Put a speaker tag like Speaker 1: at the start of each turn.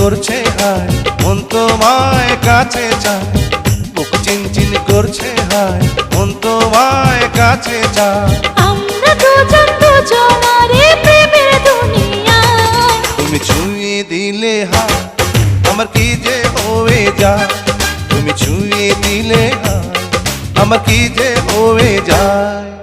Speaker 1: করছে হায়, মন তোমায় কাছে চায়। বুক চিনচিন করছে হায়, মন তোমায় কাছে চায়।
Speaker 2: আমরা দুজন দুজনারে প্রেমের দুনিয়ায়।
Speaker 1: তুমি ছুঁয়ে দিলে হায়, আমার কি যে হয়ে যায়। তুমি ছুঁয়ে দিলে হায়, আমার কি যে হয়ে যায়।